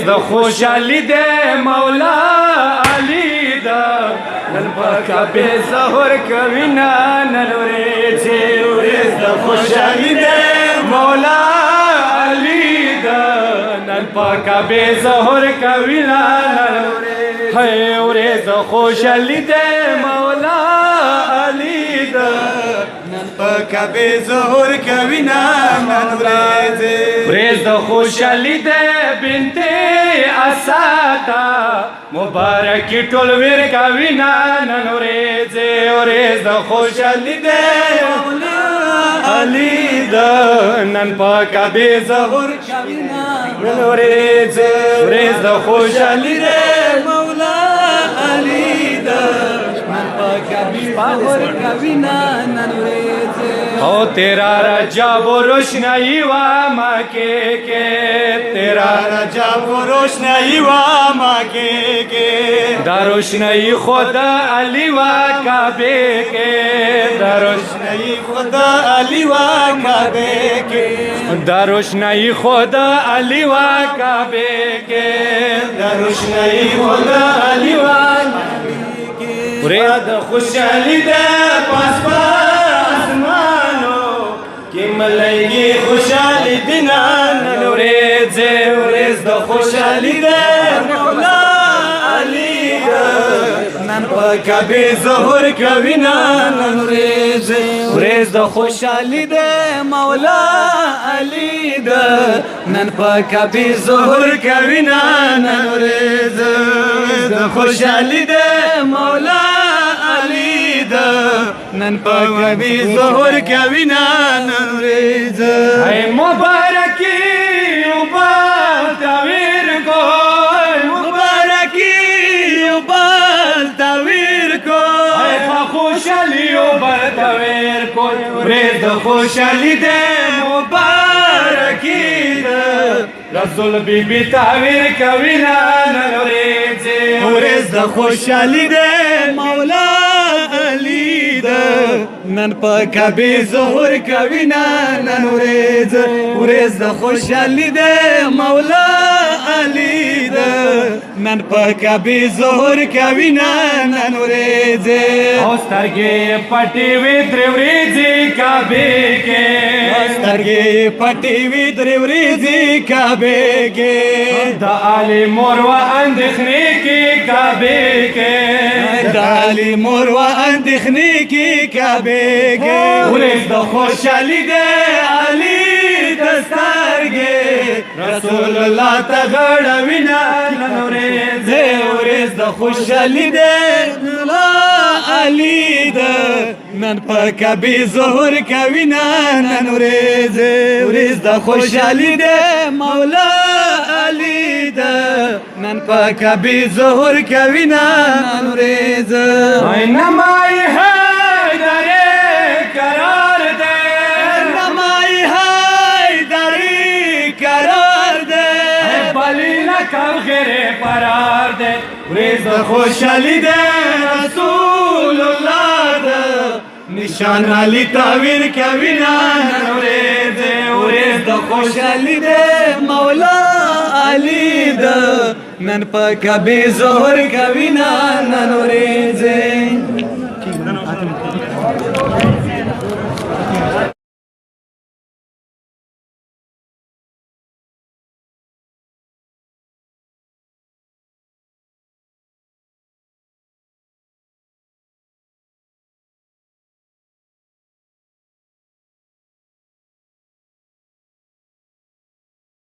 ورځ د خوشحالي د مولا علي دا نن په کعبې ظهور کوي نن ورځ د خوشحالي د مولا علي دا نن په کعبې ظهور کوي نن ورځ د خوشحالي د مولا علي دا نن په کعبې ظهور کوي نن ورځ د خوشحالي د بنت اسد مبارکي ټول ور کوي نن ورځ د خوشحالي د مولا علي دا نن په کعبې ظهور کوي نن ورځ د خوشحالي د مولا علي دا نن په کعبې ظهور کوي نن او تیرا رجب روشنائی واما کے تیرا رجب روشنائی واما کے دا روشنائی خدا علی وا کعبے کے دا روشنائی خدا علی وا کعبے کے دا روشنائی خدا علی وا کعبے کے دا روشنائی خدا علی وا ورځ د خوشحالي د کی ملائکی خوشحالی دینا نن ورځ د خوشحالی د مولا علی نن په کعبې ظهور کوي نن ورځ د خوشحالی د مولا علی نن په کعبې ظهور کوي نن ورځ د خوشحالی د مولا علی نن په کعبې ظهور کوي نن ورځ مبارکی وبال تعویر کول مبارکی وبال تعویر کول خوشحالی وبال تعویر کول ورځ د خوشحالي د مبارکی رسول بی بی تعویر کوي نن ورځ د خوشحالي د مولا علی نن په کعبې ظهور کوي نن ورځ د خوشحالي د مولا علی نن په کعبې ظهور کوي نن ورځ او سترګې پټې وي درې ورځې کعبې کې سترګې پټې وي درې ورځې کعبې کې د علي مور و اندېښنې کې کعبې کې د علي مور و اندېښنې کې کعبې کې ورځ د خوشحالي د علي د سترګې رسول الله ته غړوي نن ورځ د خوشحالي د مولا علي نن په کعبې ظهور کوي نن ورځ د خوشحالي د مولا علی نن په کعبې ظهور کوي نن ورځ نمای حیدر قرار دے نمای حیدر قرار دے بلی لکم غیر قرار دے ورځ د خوشحالي د رسول الله نشان علی تعویر کوي نن ورځ د خوشحالي د مولا علی نن په کعبې ظهور کوي نن ورځ